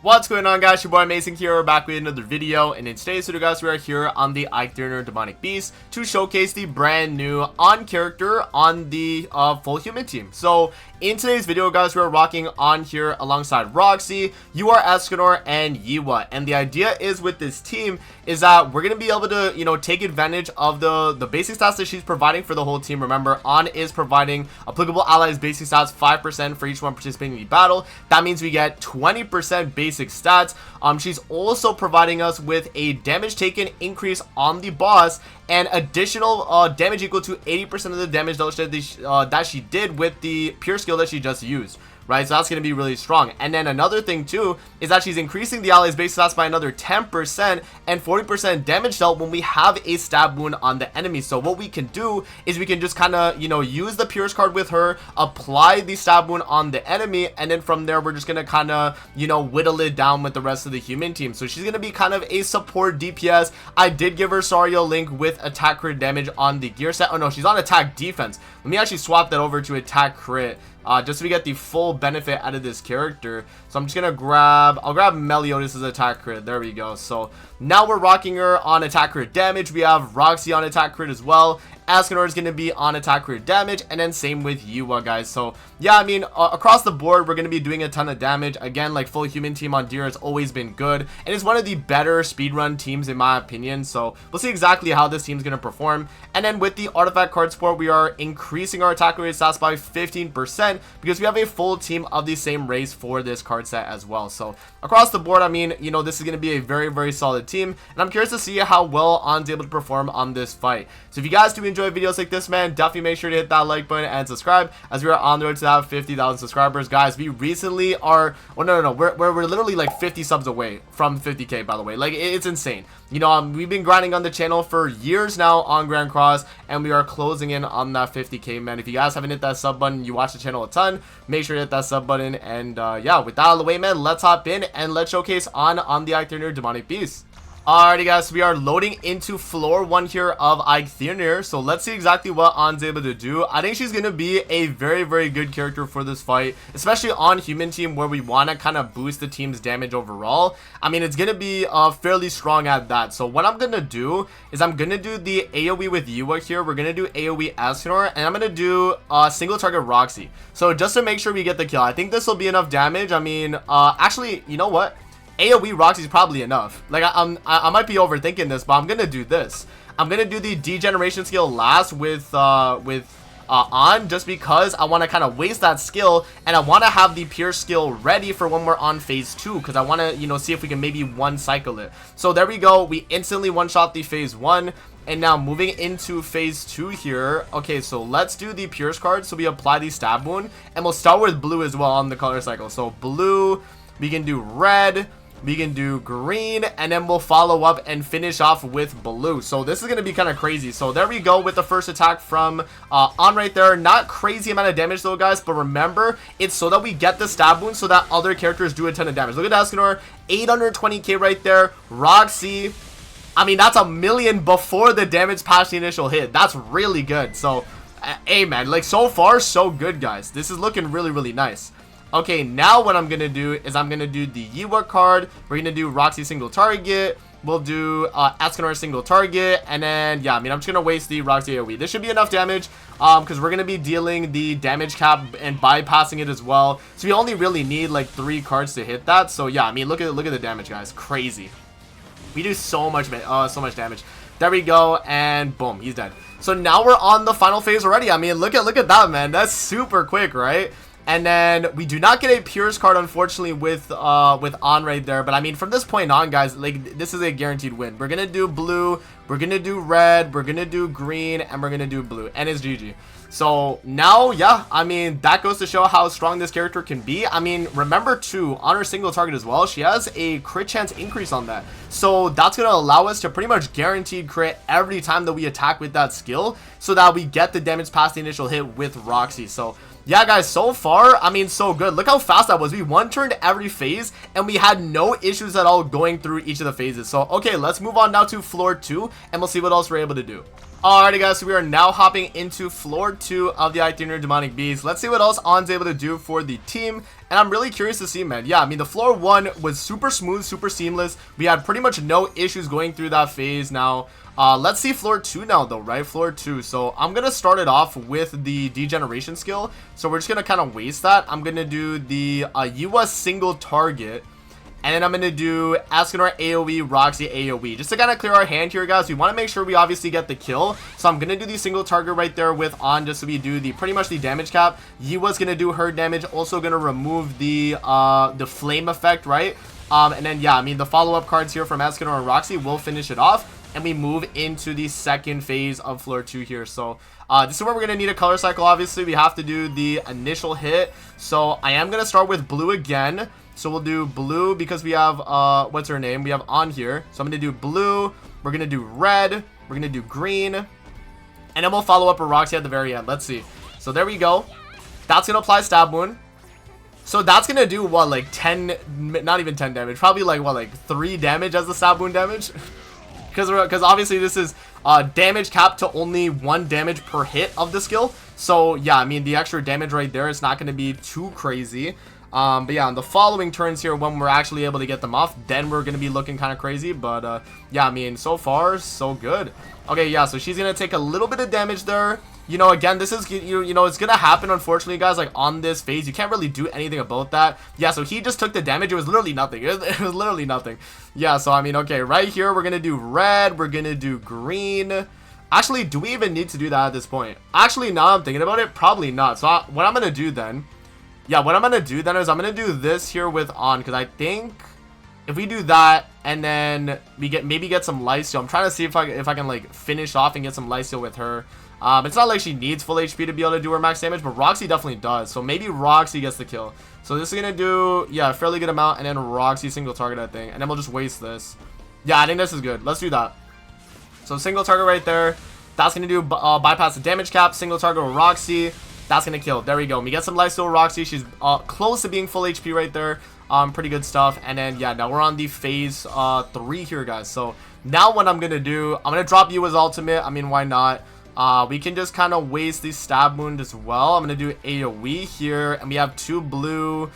What's going on, guys? Your boy Amazing here. We're back with another video, and in today's video, guys, we are here on the Eikthyrnir demonic beast to showcase the brand new on character on the full human team. So in today's video, guys, we're rocking on here alongside Roxy, Eikthyrnir, and Yiwa. And the idea is with this team is that we're gonna be able to, you know, take advantage of the basic stats that she's providing for the whole team. Remember, On is providing applicable allies basic stats 5% for each one participating in the battle. That means we get 20% basic stats. She's also providing us with a damage taken increase on the boss and additional damage equal to 80% of the damage that she did with the pure skill that she just used. Right, so that's going to be really strong. And then another thing too is that she's increasing the allies base stats by another 10% and 40% damage dealt when we have a stab wound on the enemy. So what we can do is we can just kind of, you know, use the Pierce card with her, apply the stab wound on the enemy, and then from there we're just going to kind of, you know, whittle it down with the rest of the human team. So she's going to be kind of a support DPS. I did give her Sario Link with attack crit damage on the gear set. Oh no, she's on attack defense. Let me actually swap that over to attack crit. Just so we get the full benefit out of this character. So I'm just gonna I'll grab Meliodas' attack crit. There we go. So now we're rocking her on attack crit damage. We have Roxy on attack crit as well. Eikthyrnir is going to be on attack crit damage, and then same with Yiwa, guys. So yeah, I mean, across the board we're going to be doing a ton of damage. Again, like, full human team on Deer has always been good, and it's one of the better speedrun teams in my opinion. So we'll see exactly how this team's going to perform. And then with the artifact card support, we are increasing our attack rate stats by 15% because we have a full team of the same race for this card set as well. So across the board, I mean, you know, this is going to be a very, very solid team, and I'm curious to see how well On's able to perform on this fight. So if you guys do enjoy videos like this, man, definitely make sure to hit that like button and subscribe, as we are on the road to have 50,000 subscribers. Guys, we recently are, oh no, we're literally like 50 subs away from 50k, by the way. Like, it's insane. You know, we've been grinding on the channel for years now on Grand Cross, and we are closing in on that 50k, man. If you guys haven't hit that sub button, you watch the channel a ton, make sure to hit that sub button. And yeah, with that out of the way, man, let's hop in and let's showcase on the Eikthyrnir demonic beast. Alrighty, guys, so we are loading into floor 1 here of Eikthyrnir. So let's see exactly what On's able to do. I think she's going to be a very, very good character for this fight, especially on human team where we want to kind of boost the team's damage overall. I mean, it's going to be fairly strong at that. So what I'm going to do is I'm going to do the AoE with Yiwa here. We're going to do AoE Eikthyrnir, and I'm going to do single target Roxy. So just to make sure we get the kill, I think this will be enough damage. I mean, actually, you know what? AoE Roxy is probably enough. Like, I might be overthinking this, but I'm gonna do this. I'm gonna do the degeneration skill last with On, just because I want to kind of waste that skill, and I want to have the Pierce skill ready for when we're on phase 2, because I want to, you know, see if we can maybe one cycle it. So there we go. We instantly one shot the phase 1. And now moving into phase 2 here. Okay, so let's do the Pierce card. So we apply the stab wound, and we'll start with blue as well on the color cycle. So blue, we can do red, we can do green, and then we'll follow up and finish off with blue. So this is going to be kind of crazy. So there we go with the first attack from On right there. Not crazy amount of damage though, guys, but remember, it's so that we get the stab wound so that other characters do a ton of damage. Look at Eikthyrnir, 820k right there. Roxy, I mean, that's 1,000,000 before the damage past the initial hit. That's really good. So hey, man, like, so far so good, guys. This is looking really, really nice. Okay, now what I'm gonna do is I'm gonna do the Yiwa card. We're gonna do Roxy single target. We'll do Eikthyrnir single target, and then yeah, I mean, I'm just gonna waste the Roxy AoE. This should be enough damage, because we're gonna be dealing the damage cap and bypassing it as well. So we only really need like 3 cards to hit that. So yeah, I mean, look at the damage, guys. Crazy. We do so much damage. There we go, and boom, he's dead. So now we're on the final phase already. I mean, look at that, man. That's super quick, right? And then we do not get a Pierce card, unfortunately, with On right there. But I mean, from this point on, guys, like, this is a guaranteed win. We're gonna do blue, we're gonna do red, we're gonna do green, and we're gonna do blue, and it's GG. So now, yeah, I mean, that goes to show how strong this character can be. I mean, remember too, on her single target as well, she has a crit chance increase on that. So that's going to allow us to pretty much guaranteed crit every time that we attack with that skill, so that we get the damage past the initial hit with Roxy. So yeah, guys, so far, I mean, so good. Look how fast that was. We one-turned every phase, and we had no issues at all going through each of the phases. So, okay, let's move on now to floor 2, and we'll see what else we're able to do. Alrighty guys, so we are now hopping into floor 2 of the Eikthyrnir Demonic Beast. Let's see what else On's able to do for the team, and I'm really curious to see, man. Yeah, I mean, the floor 1 was super smooth, super seamless. We had pretty much no issues going through that phase. Now, let's see floor 2 now though, right? Floor 2. So I'm gonna start it off with the degeneration skill. So we're just gonna kind of waste that. I'm gonna do the US single target. And then I'm going to do Eikthyrnir AoE, Roxy AoE. Just to kind of clear our hand here, guys. We want to make sure we obviously get the kill. So I'm going to do the single target right there with On, just so we do the pretty much the damage cap. Yiwa's going to do her damage. Also going to remove the flame effect, right? And then, yeah, I mean, the follow-up cards here from Eikthyrnir and Roxy will finish it off. And we move into the second phase of floor 2 here. So this is where we're going to need a color cycle. Obviously, we have to do the initial hit. So I am going to start with blue again. So we'll do blue because we have, what's her name? We have On here. So I'm going to do blue. We're going to do red. We're going to do green. And then we'll follow up with Roxy at the very end. Let's see. So there we go. That's going to apply stab wound. So that's going to do, what, like 10, not even 10 damage. Probably like, what, like 3 damage as the stab wound damage? Because obviously this is damage capped to only 1 damage per hit of the skill. So yeah, I mean, the extra damage right there is not going to be too crazy. But yeah, on the following turns here, when we're actually able to get them off, then we're going to be looking kind of crazy. But yeah, I mean, so far, so good. Okay, yeah, so she's going to take a little bit of damage there. You know, again, this is, you know, it's going to happen, unfortunately, guys, like, on this phase. You can't really do anything about that. Yeah, so he just took the damage. It was literally nothing. It was literally nothing. Yeah, so, I mean, okay, right here, we're going to do red. We're going to do green. Actually, do we even need to do that at this point? Actually, now I'm thinking about it, probably not. So, what I'm going to do then... Yeah, what I'm going to do then is I'm going to do this here with On, because I think if we do that and then we maybe get some Lysio. I'm trying to see if I can like finish off and get some Lysio with her. It's not like she needs full HP to be able to do her max damage, but Roxy definitely does. So maybe Roxy gets the kill. So this is going to do, yeah, a fairly good amount, and then Roxy single target, I think. And then we'll just waste this. Yeah, I think this is good. Let's do that. So single target right there. That's going to do bypass the damage cap. Single target with Roxy. That's going to kill. There we go. We get some Lysio Roxy. She's close to being full HP right there. Pretty good stuff. And then, yeah, now we're on the phase 3 here, guys. So now what I'm going to do, I'm going to drop you as ultimate. I mean, why not? We can just kind of waste the stab wound as well. I'm going to do AoE here. And we have 2 blue,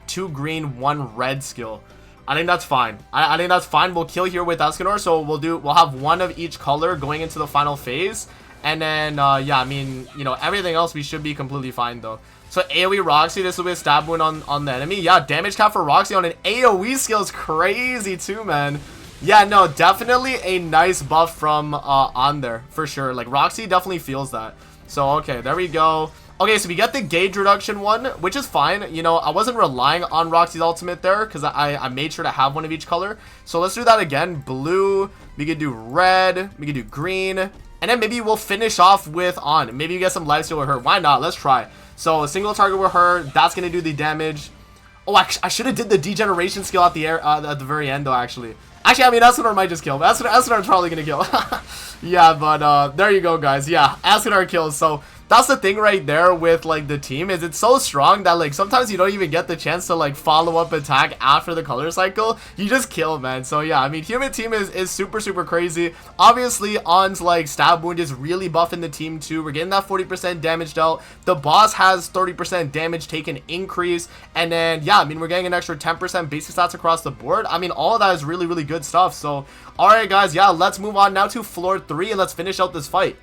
2 green, 1 red skill. I think that's fine. I think that's fine. We'll kill here with Eikthyrnir. So we'll have 1 of each color going into the final phase. And then, yeah, I mean, you know, everything else we should be completely fine, though. So, AoE Roxy, this will be a stab wound on the enemy. Yeah, damage cap for Roxy on an AoE skill is crazy, too, man. Yeah, no, definitely a nice buff from On there, for sure. Like, Roxy definitely feels that. So, okay, there we go. Okay, so we get the gauge reduction one, which is fine. You know, I wasn't relying on Roxy's ultimate there because I made sure to have 1 of each color. So, let's do that again. Blue, we could do red, we could do green. And then maybe we'll finish off with On. Maybe you get some Lifesteal with her. Why not? Let's try. So a single target with her. That's going to do the damage. Oh, I should have did the degeneration skill at the very end, though, actually. Actually, I mean, Eikthyrnir might just kill. Eikthyrnir's probably going to kill. Yeah, but there you go, guys. Yeah, Eikthyrnir kills. So that's the thing right there with, like, the team is it's so strong that, like, sometimes you don't even get the chance to, like, follow up attack after the color cycle. You just kill, man. So, yeah, I mean, human team is super, super crazy. Obviously, On's, like, stab wound is really buffing the team, too. We're getting that 40% damage dealt. The boss has 30% damage taken increase. And then, yeah, I mean, we're getting an extra 10% basic stats across the board. I mean, all of that is really, really good stuff. So, alright, guys, yeah, let's move on now to floor 3 and let's finish out this fight.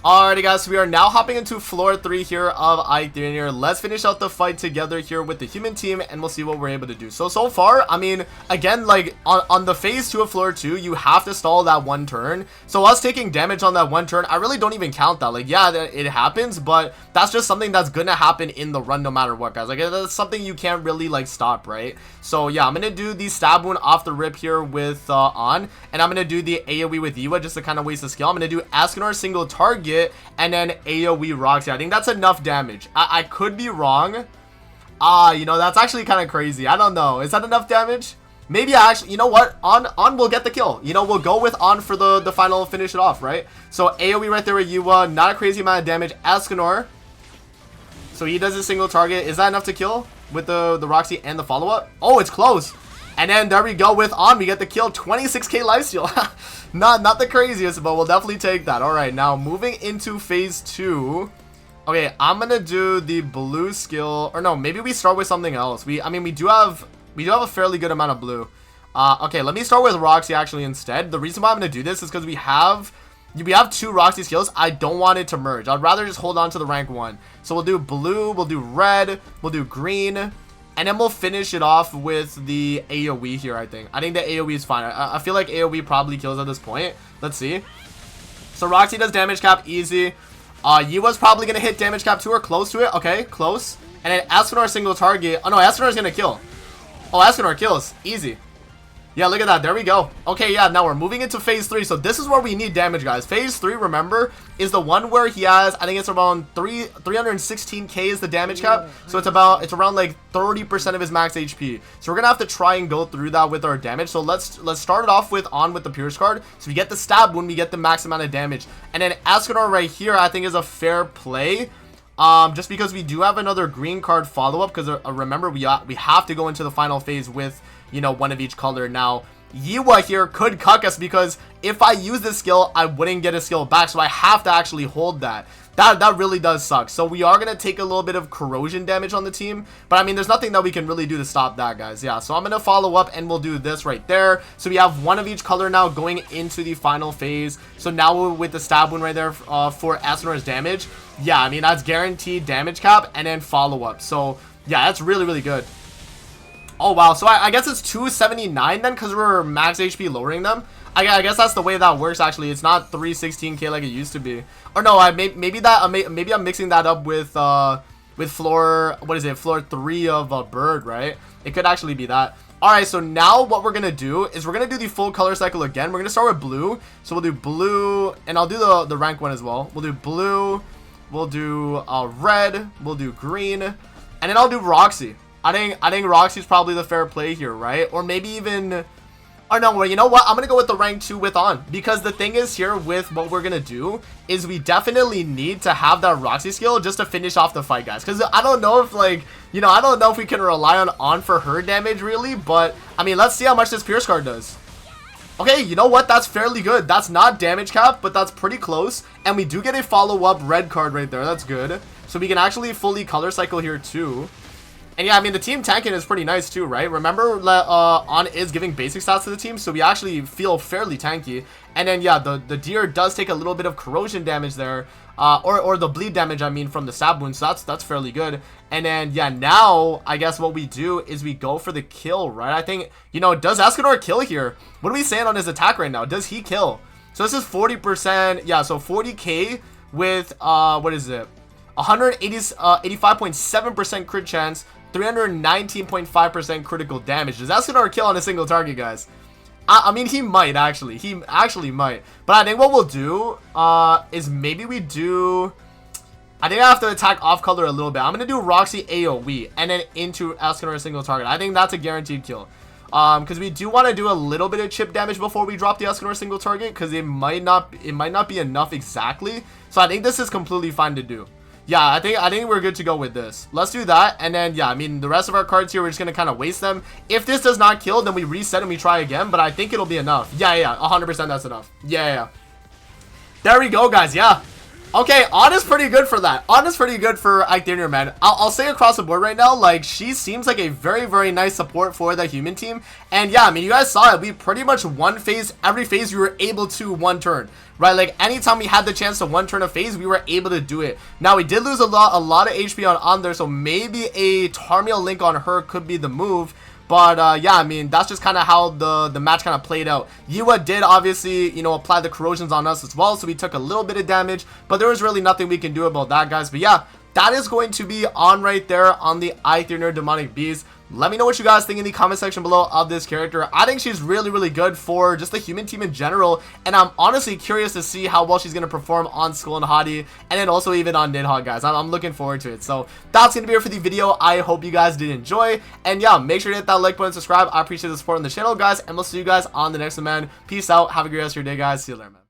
Alrighty guys, so we are now hopping into floor 3 here of Eikthyrnir. Let's finish out the fight together here with the human team and we'll see what we're able to do. So far, I mean, again, like on the phase 2 of floor 2, you have to stall that 1 turn. So us taking damage on that 1 turn, I really don't even count that. Like, yeah, it happens, but that's just something that's gonna happen in the run no matter what, guys. Like, that's something you can't really, like, stop, right? So yeah, I'm gonna do the stab wound off the rip here with On, and I'm gonna do the AoE with Yiwa just to kind of waste the skill. I'm gonna do Eikthyrnir single target and then AoE Roxy. I think that's enough damage. I could be wrong. You know, that's actually kind of crazy. I don't know. Is that enough damage? Maybe I actually, you know what? On will get the kill. You know, we'll go with On for the final finish it off, right? So AoE right there with Yiwa. Not a crazy amount of damage. Eikthyrnir. So he does a single target. Is that enough to kill with the Roxy and the follow-up? Oh, it's close. And then there we go with on. We get the kill. 26k lifesteal. Not the craziest, but we'll definitely take that. Alright, now moving into phase 2. Okay, I'm gonna do the blue skill. Or no, maybe we start with something else. I mean, we do have a fairly good amount of blue. Okay, let me start with Roxy actually instead. The reason why I'm gonna do this is because we have 2 Roxy skills. I don't want it to merge. I'd rather just hold on to the rank 1. So we'll do blue, we'll do red, we'll do green, and then we'll finish it off with the AoE here, I think. I think the AoE is fine. I feel like AoE probably kills at this point. Let's see. So Roxy does damage cap, easy. Yua's probably gonna hit damage cap 2 or close to it. Okay, close. And then Escanor single target. Oh no, Escanor is gonna kill. Oh, Escanor kills. Easy. Yeah, look at that. There we go. Okay, yeah, now we're moving into phase 3. So this is where we need damage, guys. Phase 3, remember, is the one where he has, I think it's around 316k is the damage cap. So it's around like 30% of his max HP. So we're gonna have to try and go through that with our damage. So let's start it off with the Pierce card. So we get the stab when we get the max amount of damage. And then Escanor right here, I think is a fair play. Just because we do have another green card follow-up, because remember we have to go into the final phase with, you know, one of each color. Now Yua here could cuck us, because if I use this skill I wouldn't get a skill back, so I have to actually hold that really does suck. So we are gonna take a little bit of corrosion damage on the team, but I mean there's nothing that we can really do to stop that, guys. Yeah, so I'm gonna follow up and we'll do this right there. So we have one of each color now going into the final phase. So now with the stab wound right there for Escanor's damage, yeah, I mean that's guaranteed damage cap and then follow up. So yeah, that's really good. Oh wow, so I guess it's 279 then, because we're max HP lowering them. I guess that's the way that works actually. It's not 316k like it used to be. Or no, maybe I'm mixing that up with floor, what is it, floor 3 of Bird, right? It could actually be that. Alright, so now what we're gonna do is we're gonna do the full color cycle again. We're gonna start with blue. So we'll do blue, and I'll do the rank one as well. We'll do blue, we'll do red, we'll do green, and then I'll do Roxy. I think Roxy's probably the fair play here, right? Or maybe even, or no, well, you know what? I'm gonna go with the rank 2 with on, because the thing is here with what we're gonna do is we definitely need to have that Roxy skill just to finish off the fight, guys. Because I don't know if, like, you know, I don't know if we can rely on for her damage really, but I mean, let's see how much this Pierce card does. Okay, you know what? That's fairly good. That's not damage cap, but that's pretty close. And we do get a follow-up red card right there. That's good. So we can actually fully color cycle here too. And yeah, I mean, the team tanking is pretty nice too, right? Remember, On is giving basic stats to the team, so we actually feel fairly tanky. And then, yeah, the deer does take a little bit of corrosion damage there, or the bleed damage, I mean, from the stab wound, so that's fairly good. And then, yeah, now, I guess what we do is we go for the kill, right? I think, you know, does Escanor kill here? What are we saying on his attack right now? Does he kill? So this is 40%, yeah, so 40k with, what is it? 85.7% crit chance, 319.5% critical damage. Does Escanor kill on a single target, guys? I mean, he might actually. He actually might. But I think what we'll do is maybe we do, I think I have to attack off color a little bit. I'm going to do Roxy AoE and then into Escanor a single target. I think that's a guaranteed kill. Because we do want to do a little bit of chip damage before we drop the Escanor single target, because it might not be enough exactly. So I think this is completely fine to do. Yeah, I think we're good to go with this. Let's do that, and then, yeah, I mean, the rest of our cards here, we're just going to kind of waste them. If this does not kill, then we reset and we try again, but I think it'll be enough. Yeah, 100% that's enough. Yeah. There we go, guys, yeah. Okay, On is pretty good for that. On is pretty good for Eikthyrnir, man. I'll say across the board right now, like, she seems like a very nice support for the human team. And yeah, I mean, you guys saw it. We pretty much one phase, every phase we were able to one turn, right? Like, anytime we had the chance to one turn a phase, we were able to do it. Now, we did lose a lot of HP on there, so maybe a Tarmiel link on her could be the move. But yeah, I mean, that's just kind of how the match kind of played out. Yua did obviously, you know, apply the corrosions on us as well, so we took a little bit of damage, but there was really nothing we can do about that, guys. But yeah, that is going to be on right there on the Eikthyrnir Demonic Beast. Let me know what you guys think in the comment section below of this character. I think she's really good for just the human team in general, and I'm honestly curious to see how well she's going to perform on Anghalhad and then also even on Nidhogg, guys. I'm looking forward to it. So that's going to be it for the video. I hope you guys did enjoy, and yeah, make sure to hit that like button, subscribe. I appreciate the support on the channel, guys, and we'll see you guys on the next one, man. Peace out. Have a great rest of your day, guys. See you later, man.